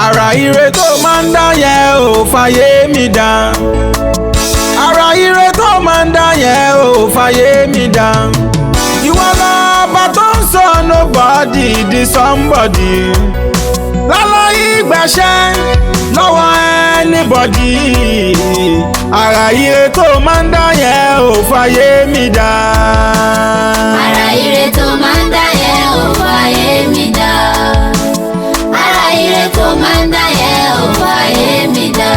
Àrà ire tó máa ń dá yẹn ò fàyè mi dá. Àrà ire tó máa ń dá yẹn ò fàyè mi dá. Ìwọ lọ́ba tó ń sọ nobody di somebody. Láláì gbàṣẹ́ lọ́wọ́ anybody. Àrà ire tó máa ń dá yẹn ò fàyè mi dá. Àrà ire tó máa ń dá yẹn ò fàyè mi dá. Àrà ire tó máa ń dá yẹn ò fàyè mi dá.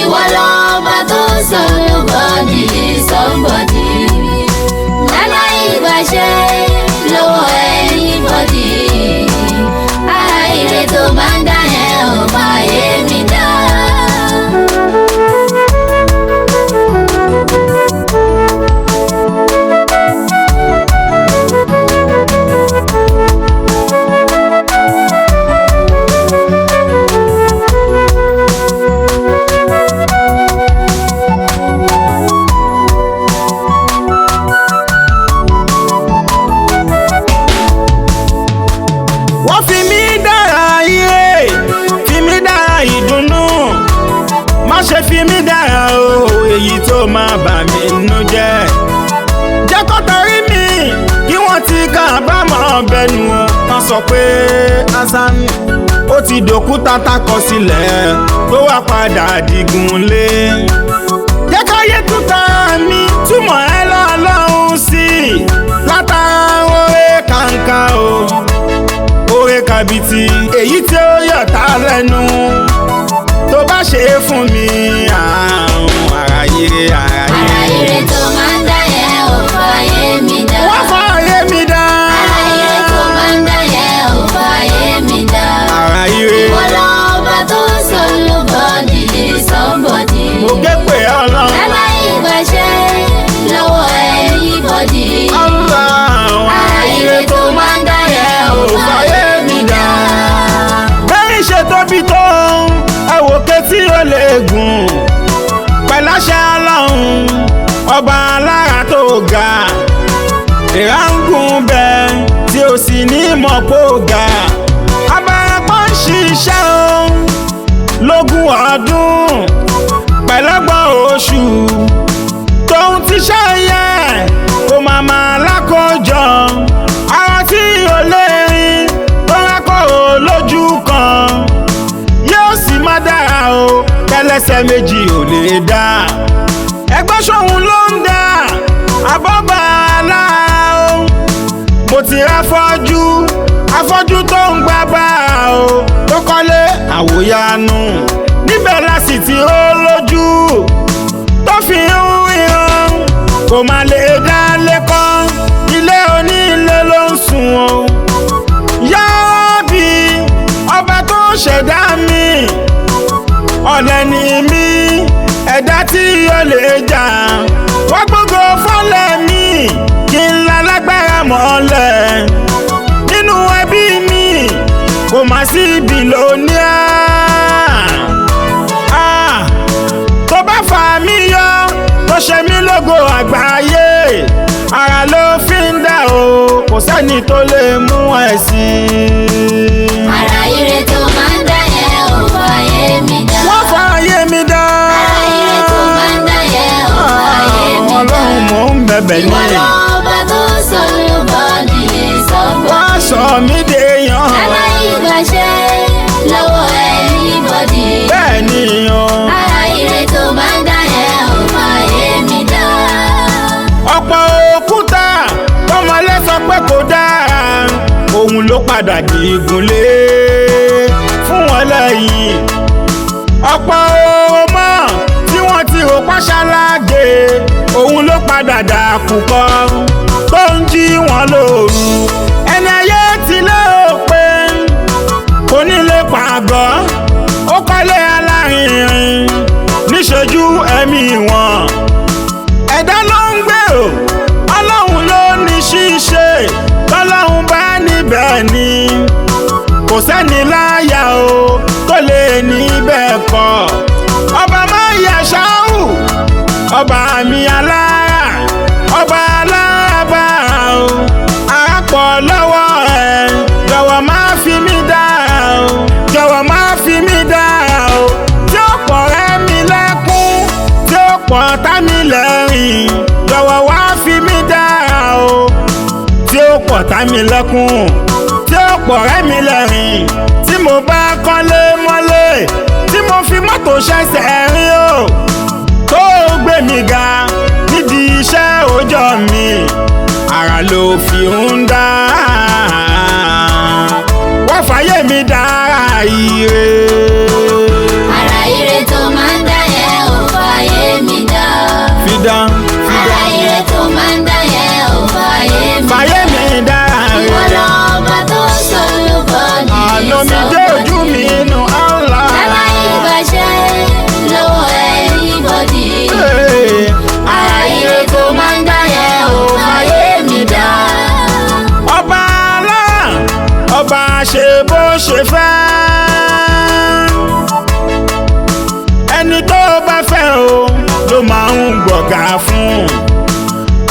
Ìwọ lọ́ba tó ń sọ nobody di somebody. Láláì gbàṣẹ́ lọ́wọ́ anybody. Àrà ire tó máa ń dá yẹn ò fàyè mi dá. Wọ́n fi mí dára ire, fi mí dára ìdùnnú. Má ṣe fi mí dára o, èyí tó máa bà mí nínú jẹ́. Jẹ́ kó torí mi kí wọ́n ti kábàámọ̀ bẹnu o. Wọ́n sọ pé Hasan ó ti dòkúta takọ sílẹ̀ tó wá padà digun lé. Jẹ́ káyé túta mi túmọ̀ ẹ́ lọ́lọ́run sí i látara oore kàǹkà o. Oore kàbìtì èyí tí ó yọ̀tá lẹ́nu tó bá ṣe é fún mi àrùn àrà ire àrà ire. Àrà ire tó máa ń dá yẹn ò fàyè mi dá. Wọ́n fàyè mi dá. Àrà ire tó máa ń dá yẹn ò fàyè mi dá. Àrà ire. Ìwọ lọ́ba tó ń sọ nobody di somebody. Mo ké pè Ọlọ́run. Láláì gbàṣẹ́ lọ́wọ́ anybody. Àrà ire tó máa ń dá yẹn ò fàyè mi dá. Bẹ́ẹ̀ ṣe tóbi tó ẹ wò ké tí ó lè gùn pẹ̀láṣẹ Ọlọ́run ọba alára tó ga. Ìrángùn bẹ́ẹ̀ tí ó sì ní mọ̀pọ̀ ga. Abarapá ń ṣiṣẹ́ o lógún ọdún pẹ̀lọ́gbọ̀n oṣù tóun ti ṣàyẹ kó màmá lákòjọ. Ara tí ò lè rìn tó rákòrò lójú kan yóò sì má dára o tẹ́lẹsẹ̀ méjì ò lè dá. Ẹgbẹ́ sóhun ló ń dá àbọ̀bà alára o. Mo ti ráfọ́jú afọ́jú tó ń gbá bára o tó kọ́lé àwòyanu níbẹ̀ láti ti ó lójú tó fi ń ríran kò má lè dá lẹ́kọ́ ilé onílé ló ń sùn o. Yá Rábì ọba tó ṣẹ̀dá mi ọ̀lẹ ni mí ẹ̀dá tí ó lè jà wọ́n gbogbo fọ́lẹ̀ mi kí n lálágbára mọ́lẹ̀ nínú ẹbí mi kò má sí bìlóníà. Tó bá fà mí yọ tó ṣe mí lógo àgbáyé ara ló fi ń dà o kò sẹ́ni tó lè mú ẹ̀ sí i. Àrà ire tó máa ń dá yẹn ò fàyè mi dá. Wọ́n fàyè mi dá. Àrà ire tó máa ń dá yẹn ò fàyè mi dá. Ọlọ́run mò ń bẹ̀bẹ̀ ní. Ìwọ lọ́ba tó ń sọ nobody di somebody. Wọ́n sọ mí déyàn. Láláì gbàṣẹ́ lọ́wọ́ anybody. Bẹ́ẹ̀ ni o. Àrà ire tó máa ń dá yẹn ò fàyè mi dá. Ọ̀pọ̀ òkúta tọ́mọlé sọ pé kò dára òun ló padà digun lé fún wọn lẹ́yìn. Ọ̀pọ̀ òmò tí wọ́n ti rò pàṣálágé òun ló padà dàkú kọ́ tó ń jí wọn lóru. Ẹni ayé ti lé òpè kò ní lè pàgọ́ ó kọ́lé alárinrin níṣojú ẹ̀mí wọn. Ẹ̀dá ló ń gbèrò Ọlọ́run ló ní ṣíṣe tọ́lọ́run bá níbẹ̀ ni kò sẹ́ni láyà o tó lè níbẹ̀ kọ́. Ọba máa yẹ ṣáù ọba mi alára ọba alára bá o àpọ̀ lọ́wọ́ ẹ̀ jọ̀wọ́ má fi mí dára o jọ̀wọ́ má fi pa mí lẹ́kún tí ó pọ̀ rẹ́ mi lẹ́rìn tí mo bá kọ́lé mọ́lé tí mo fi mọ́tò ṣẹ̀ṣẹ̀ rìn o tó gbé mi ga nídìí iṣẹ́ òòjọ́ mi ara ló fi ń dá wọ́n fàyè mi dára ire. Ara ire tó máa ń dá yẹn ò fàyè mi dá. Fidán. Ara ire tó máa ń dá yẹn ò fàyè mi dá. Fàyè mi dára ire. Ìwọ lọ́ba tó sọ̀lúbọ̀dì àná mi dé ojú mi nù Allah. Lára ìbàjẹ́ lọ́wọ́ anybody. Ara ire tó máa ń dá yẹn ò fàyè mi dá. Ọba Allah, ọba ṣe bó ṣe fẹ́. Ẹni tó bá fẹ́ o ló máa ń gbọ̀gà fún.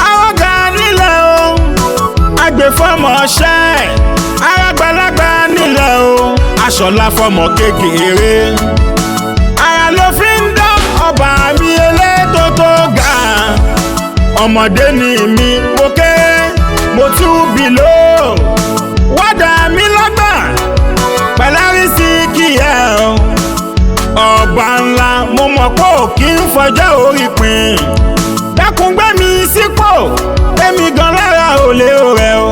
Àwọn ọ̀gá nílẹ̀ o agbèfọ́mọṣẹ́ àgbàlagbà nílẹ̀ o aṣọ̀lá fọmọ kékeré. Ara ló fi ń dán ọba mi elétò tó ga. Ọmọdé ni mi mo kéré mo tún bí lò. Wádà mi lọ́gbà pẹ̀lárí sí kíyà o. Ọba ńlá mo mọ̀ pé ò kí ń fọjọ́ orí pin. Dákun gbé mi sípò èmi gan lára ò lè rẹ̀ o.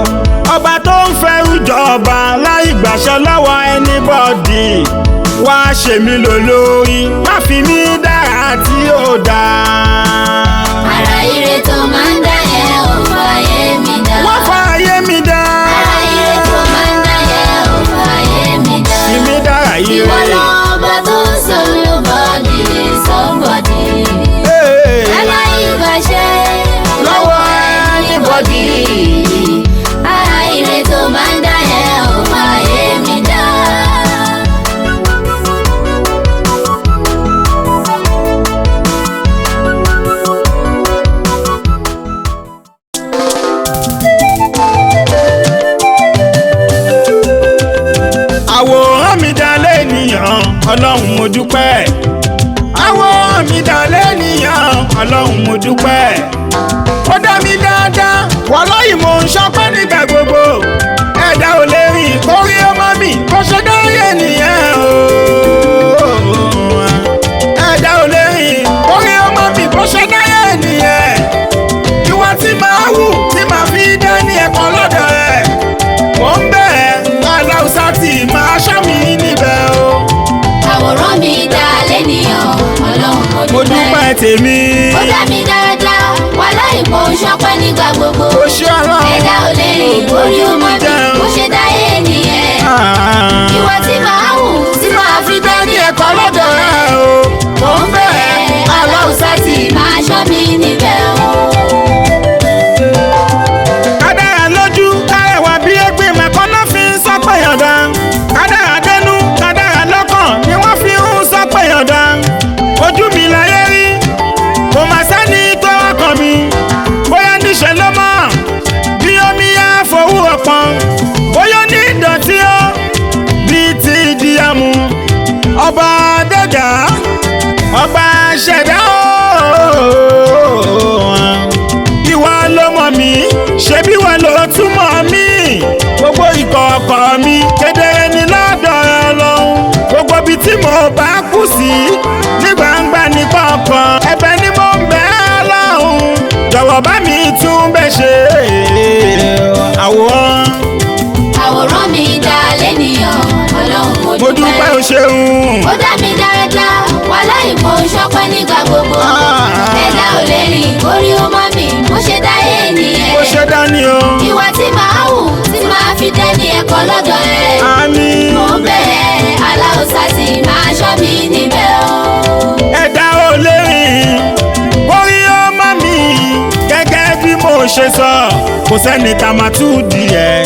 Ọba tó ń fẹ́rù jọba láì gbàṣẹ lọ́wọ́ anybody. Wá ṣe mí lò lórí má fi mí dára tí ó dáa. Ara ire tó máa ń dá yẹn ò fàyè mi dá. Wọ́n fàyè mi dá. Ara ire tó máa ń dá yẹn ò fàyè mi dá. Fi mí dára ire. Ìwọ lọ́ba tó sọ̀lúbọ̀dì somebody. Lára ìbàjẹ́ lọ́wọ́ anybody. Ara ire tó máa ń dá yẹn ò fàyè mi dá. Àwòrán mi dá lẹ́nìyàn Ọlọ́run mo dúpẹ́. Àwòrán mi dá lẹ́nìyàn Ọlọ́run mo dúpẹ́. Ó dá mi dáadáa wàláhì mò ń ṣọpẹ́ nígbà gbogbo. Ẹ̀dá ò lè rìn kórí ọmọ mi bó ṣe dáyé nìyẹn o. Ẹ̀dá ò lè rìn kórí ọmọ mi bó ṣe dáyé nìyẹn. Ìwà tí màá wù tí màá fi dá ní ẹ̀kọ́ lọ́dọ̀ rẹ̀. Mo ń bẹ̀rẹ̀ aláùsá tí máa ṣá mi níbẹ̀ o. Àwòrán mi dá lẹ́nìyàn Ọlọ́run mo Mo dúpẹ́. dúpẹ́ tèmi. Ó dá mi dáadáa wàláhì mò ń ṣọpẹ́ nígbà gbogbo. Ó ṣe Ọlọ́run. Ẹ̀dá ò lè rìn orí ọmọ mi bó ṣe dáyé nìyẹn. Ìwà tí màá wù tí màá fi dá ní ẹ̀kọ́ lọ́dọ̀ rẹ̀ o. Mo ń bẹ̀rẹ̀ aláùsá tí máa ṣọ́ mi níbẹ̀ o. Kádàrá lójú kárẹ̀wá bí ẹgbẹ́ mẹ́kànnà fi ń sọ pé yọ̀dá. Kádàrá dẹnu kádàrá lọ́kàn ni wọ́n fi ń sọ pé yọ̀dá. Ojú mi láyé rí kò má sẹ́ni tó ọkàn mi. Bóyá níṣẹ́ ló mọ̀ bí omi yá fowó ọ̀pọ̀n. Bóyá ní ìdọ̀tí ó bí ti di àmú. Ọba dẹ́gà ọba ṣẹ̀dá ooo. Ìwọ ló mọ̀ mí ṣebí wọ́n ló túmọ̀ mí. Gbogbo ìkọ̀kọ̀ mi kedere ní lọ́dọ̀ Ọlọ́run. Gbogbo ibi tí mo bá kù sí ní gbangba ní kọ̀ọ̀kan. Ẹ̀bẹ̀ ni mo ń bẹ̀ Ọlọ́run. Jọ̀wọ́ bá mi tún bẹ̀ ṣe. Àwòrán mi dá lẹ́nìyàn Ọlọ́run mo Mo dúpẹ́ o ṣeun. Ó dá mi dáadáa wàláhì mò ń ṣọpẹ́ nígbà gbogbo. Ẹ̀dá ò lè rìn orí ọmọ mi bó ṣe dáyé nìyẹn. Bó ṣe dání o. Ìwà tí màá wù tí màá fi dé ní ẹ̀kọ́ lọ́dọ̀ rẹ̀. Àmín. Mo ń bẹ̀rẹ̀ aláùsá tí máa ṣọ́ mi níbẹ̀ o. Ẹ̀dá ò lè rìn orí ọmọ mi gẹ́gẹ́ bí mo ṣe sọ. Kò sẹ́ni tá máa tú di ẹ̀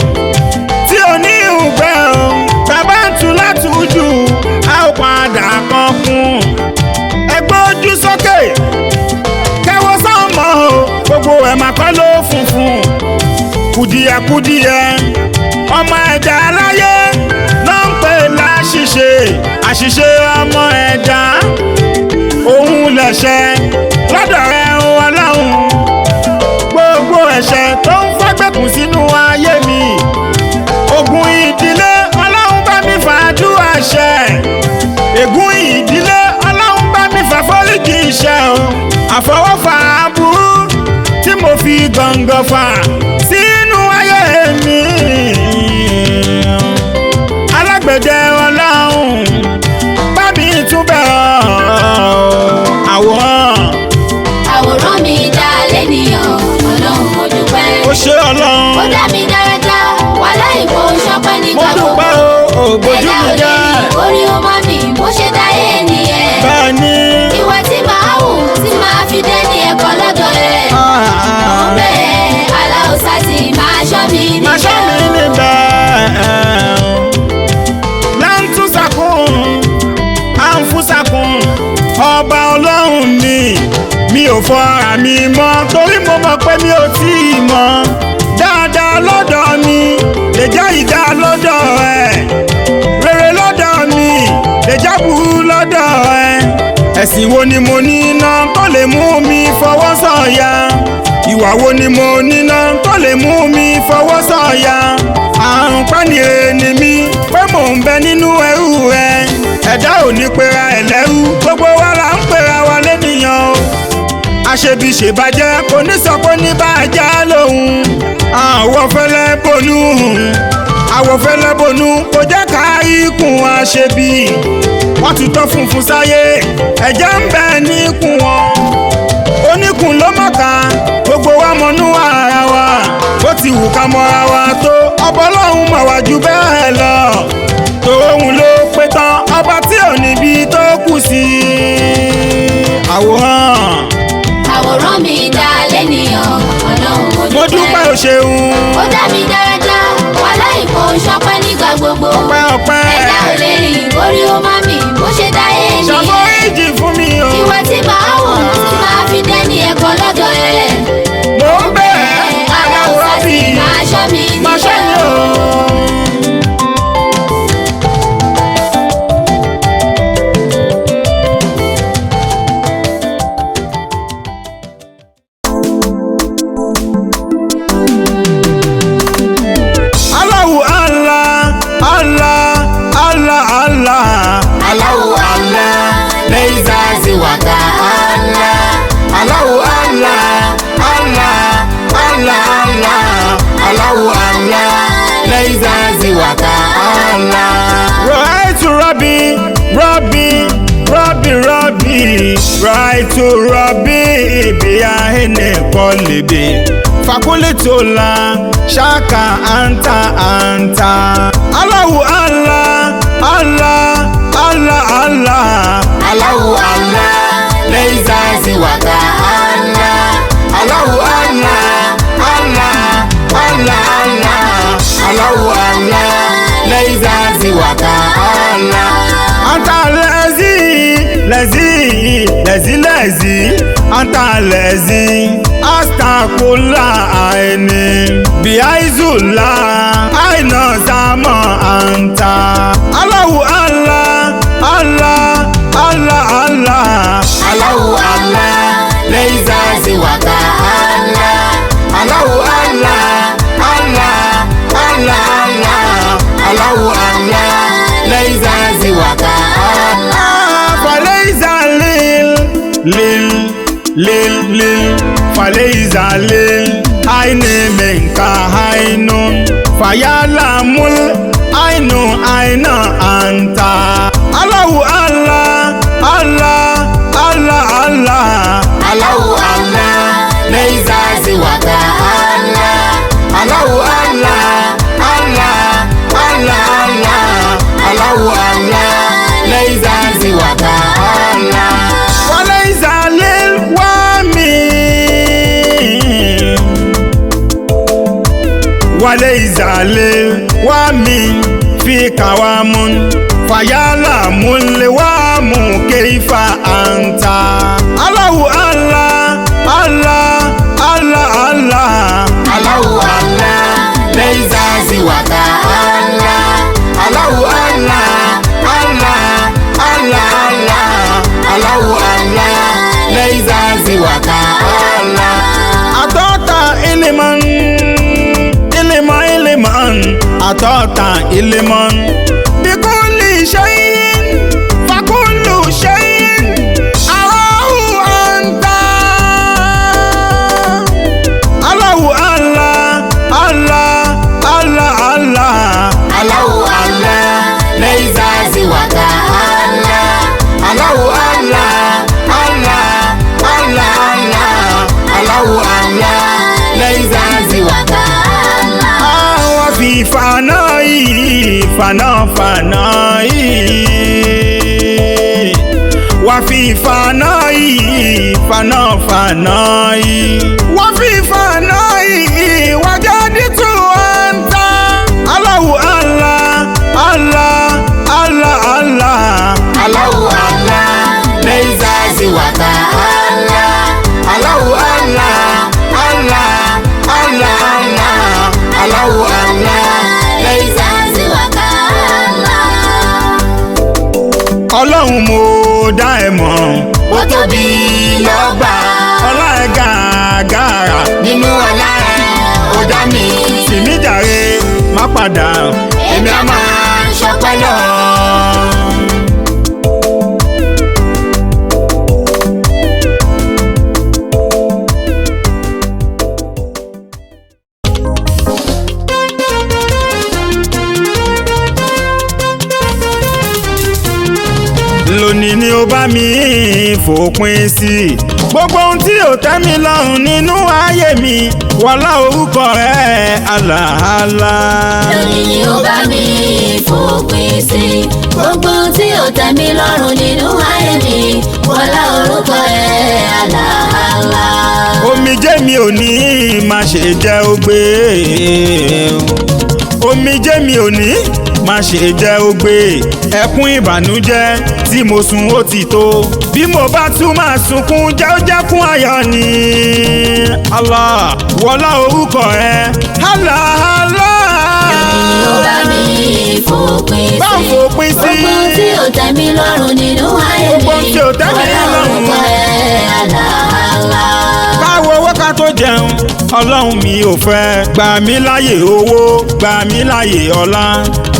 tí ò ní ìhùgbẹ́ o. Bàbá ń tu látújù a ó padà kan kún. Ẹgbẹ́ ojú sókè kẹwọ́ sọ́mọ́ o. Gbogbo ẹ̀ máa kọ́ ló funfun. Kùdìẹ̀kùdìẹ̀ ọmọ ẹ̀dá aláyé ló ń pè láṣìṣe. Àṣìṣe ọmọ ẹ̀dá òun lẹ̀ṣẹ̀ lọ́dọ̀ rẹ̀ Ọlọ́run. Gbogbo ẹ̀ṣẹ̀ tó ń fẹ́gbẹ̀kùn sínú ayé mi gọ̀fà sínú ayé mi. Alágbẹ̀dẹ Ọlọ́run bá mi túbẹ̀ àwòrán mi dá lẹ́nìyàn Ọlọ́run mo dúpẹ́. Ó ṣé Ọlọ́run. Ó dá mi dáradá wàhálà ìbò ṣọpẹ́ nígbà gbogbo. Ògbójú mi jẹ́. Orí ó má mi bó ṣe dáyé nìyẹn. Bẹ́ẹ̀ni. Ìwà tí màá hù tí màá fi dé ní ẹ̀kọ́ lọ́dọ̀ rẹ̀. Bẹ́ẹ̀ aláùsá sì máa ṣọ́ mi níbẹ̀. Máa ṣọ́ mi níbẹ̀. Láńtúnṣàkùn, àǹfúnṣàkùn, ọba Ọlọ́run mi ò fọ ara mi mọ́ torí mo mọ̀ pé mi ò tí ì mọ̀. Dáadáa lọ́dọ̀ mi lè jẹ́ ìdá lọ́dọ̀ ẹ̀. Rere lọ́dọ̀ mi lè jẹ́ burú lọ́dọ̀ ẹ̀. Ẹ̀sìn wo ni mo ní iná tó lè mú mi fọwọ́ sọ̀yà? Ìwà wo ni mo ní iná tó lè mú mi fọwọ́ sọ̀yà? Àrùn pánìyè ni mí pé mò ń bẹ nínú ẹrú ẹ̀. Ẹ̀dá ò ní pera ẹ̀ lẹ́rú, gbogbo wa là ń pera wa lẹ́nìyàn o. Àṣebí ṣèbàjẹ́ kò ní sọ pé ní bàjẹ́ lòun. Àwọ̀ fẹ́lẹ́ bonú, àwọ̀ fẹ́lẹ́ bonú kò jẹ́ ká ikùn àṣebí. Wọ́n ti tọ́ funfun sáyé, ẹ̀jẹ̀ ń bẹ níkùn wọn. Oníkùn ló mọ̀ká, gbogbo wa mọ̀nú ara wa. Bó ti wù ká mọ́ra wa tó, ọba Ọlọ́run mọ̀ wá jù bẹ́ẹ̀ lọ. Tòun ló pé tán, ọba tí ò níbi tó kù sí. Àwòrán mi dá lẹ́nìyàn Ọlọ́run mo dúpẹ́ o ṣeun. Ó dá mi dáradá wàhálà ìbò ṣọpẹ́ nígbà gbogbo. Ọpẹ́. Ẹ̀dá ò lè rìn orí ó má mi bó ṣe dáyé nìyẹn. Ṣàforíjì fún mi o. Ìwà tí màá hù tí màá fi dé ní ẹ̀kọ́ lọ́dọ̀ rẹ̀. Mo ń bẹ̀ aláwọ̀ bí. Máa ṣọ́ mi níbẹ̀. Máa ṣọ́ mi o. Right to Rabbi Biahene Polibi Fakulitola Shaka Anta Allahu Allah Allah Allah Allah Allahu Allah Leiza Ziwaka Allah Allahu Allah Allah Allah Allah Allahu Allah Leiza Ziwaka Allah Anta Lazi Anta Lazi Astakula Aini Biaizula Aina Zama Anta Allahu Allah Allah Allah Allah Allahu Allah Leiza Ziwaka Allah Allahu Allah Allah Allah Allah Allahu Allah Leiza Ziwaka Allah Faleiza lil Faleiza lil Aine menka hainun Fayala mul Ainu aina anta Allahu Allah Allah Allah Allah Allahu Allah Leiza Ziwaka Allah Allahu Allah Allah Allah Allah Allahu Allah Leiza Ziwaka Allah Faleiza lil Waleiza lil wami fi kawamun Fayala mul wamu keifa anta Allahu Allah Allah Allah Allah Allahu Allah Leiza Ziwaka Allah Allahu Allah Allah Allah Allah Allahu Allah Leiza Ziwaka Allah Atota iliman Bikulli shayin Fakullu shayin Allahu anta Allahu fànà yìí fànà yìí wà fi fànà yìí fànà yìí wà fi fànà yìí wàjáde tó ń ta Allahu Allah Allah Allah Allah Allahu Allah laysa siwaka Allah Allahu Allah Allah Allah Allah Allahu Allah laysa siwaka Allah. Ọlọ́run mo dá ẹ mọ̀ Ó tóbi lọ́ba ọlá ẹ gàgàrà nínú ọlá rẹ̀ ó dá mi. sì mí jàre má padà Èmi á máa ṣọpẹ́ lọ. lónìí ni ó bá mi fòpin sí gbogbo ohun tí ò tẹ́ mi lọ́rùn nínú ayé mi wọlá orúkọ rẹ̀ Allah Allah. Lónìí ni ó bá mi fòpin sí gbogbo ohun tí ò tẹ́ mi lọ́rùn nínú ayé mi wọlá orúkọ rẹ̀ Allah Allah. omijé mi ò ní má ṣe jẹ́ ó gbé omijé mi ò ní má ṣe jẹ́ ó gbé ẹkún ìbànújẹ́ tí mo sun ó ti tó bí mo bá tún máa sunkún jẹ́ ó jẹ́kún ayọ̀ ni Allah wọlá orúkọ ẹ Allah Allah. Lónìí ni ó bá mi fòpin sí bá ń fòpin sí gbogbo ohun tí ò tẹ́ mi lọ́rùn nínú ayé mi gbogbo ohun tí ò tẹ́ mi wọlá lọ́rùn. orúkọ rẹ̀ Allah Allah. káwo owó ká tó jẹun ọlọ́run mi ò fẹ́ gbà mí láyè owó gbà mí láyè ọlá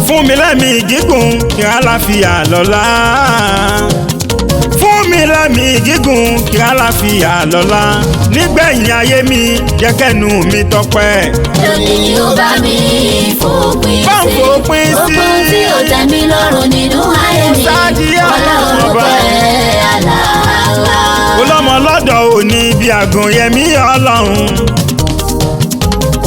fún mi lẹ́mìí gígùn kí àlàáfíà lọ́lá fún mi lẹ́mìí gígùn kí àlàáfíà lọ́lá nígbẹ̀yìn ayé mi jẹ́ kẹ́nu mi tọpẹ́. Lónìí ni ó bá mi fòpin bá ń sí fòpin sí gbogbo ohun tí ò tẹ́ mi lọ́rùn nínú ayé mi Sáàdìyà wọlá orúkọ rẹ̀ Allah Allah. olọ́mọ lọ́dọ̀ òní bí àgùn yẹmí ọlọ́run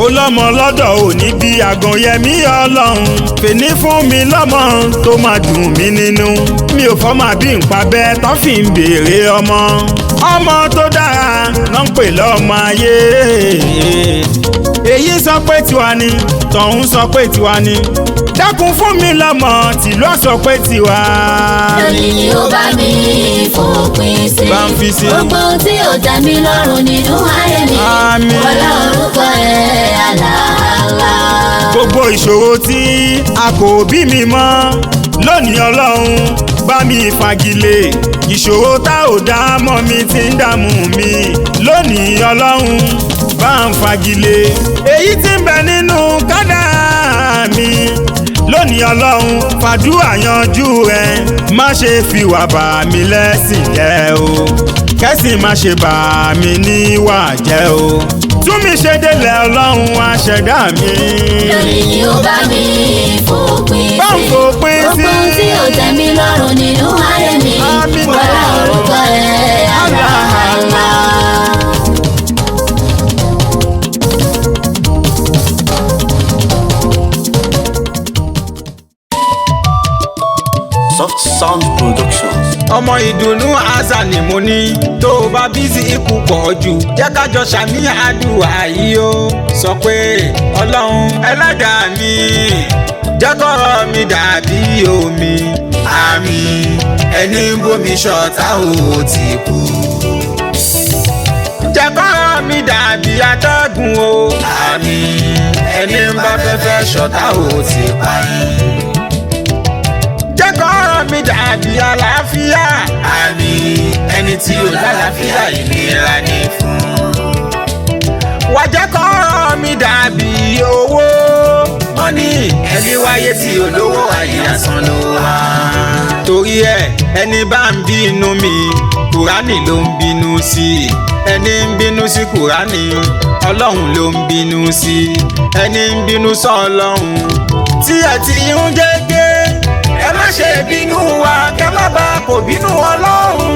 olọ́mọ lọ́dọ̀ òní bí àgùn yẹmí ọlọ́run fèní fún mi lọ́mọ tó máa dùn mí nínú mi ò fọ́ máa bí nǹpa bẹ́ẹ̀ tán fi ń béèrè ọmọ tó dára náà ń pè lọ́mọ ayé èyí sọ pé tiwa ni tọ̀hún sọ pé tiwa ni dákun fún mi lọ́mọ tìlú sọ pé tiwa. Lónìí ni ó bá mi fòpin sí bá ń fi sí. gbogbo ohun tí ò tẹ́ mi lọ́rùn nínú ayé mi Àmín. wọlá orúkọ rẹ̀ Allah Allah. gbogbo ìṣòro tí a kò bí mi mọ́ lónìí ọlọ́run bá mi fagilé ìṣòro tá ò dá mọ́ mi ti ń dààmú mi lónìí ọlọ́run bá ń fagilé èyí tí ń bẹ nínú kádàrá mi lónìí ọlọ́run fàdúrà yanjú rẹ má ṣe fi wà bà mí lẹ́sìn jẹ́ o kẹ́sìn má ṣe bà mí níwà jẹ́ o tún mi ṣe délẹ̀ ọlọ́run aṣẹ̀dá mi. Lónìí ni ó bá mi fòpin bá ń sí fòpin sí. gbogbo ohun tí ò tẹ́ mi lọ́rùn nínú ayé mi Àmín. wọlá orúkọ rẹ̀ Allah Allah. Soft Sound Productions. ọmọ ìdùnnú àṣà ni mo ní tó o bá bísí ikú pọ̀ jù jẹ́ ká jọ ṣàníyàn àdúrà yìí ó sọ pé ọlọ́run ẹlẹ́dàá mi jẹ́ kọ́rọ̀ mi dàbí omi àmín ẹni ń bomi ṣọ̀tá ò ti kú. jẹ́ kọ́rọ̀ mi dàbí atẹ́gùn o àmín ẹni ń bá fẹ́fẹ́ ṣọ̀tá ò ti parí. jẹ́ kọ́rọ̀ mi dàbí àlàáfíà àmín ẹni tí ò lálàáfíà ìlera ní fún. wá jẹ́ kọ́rọ̀ mi dàbí owó mọ́nì ẹni wáyé tí olówó ayé asán ló wá. torí ẹ ẹni bá ń bínú mi kùránì ló ń bínú sí ẹni ń bínú sí kùránì ọlọ́run ló ń bínú sí ẹni ń bínú sọ ọlọ́run tí ẹ ti ń gégé ẹ má ṣe bínú wa kẹ má bàa kò bínú ọlọ́run.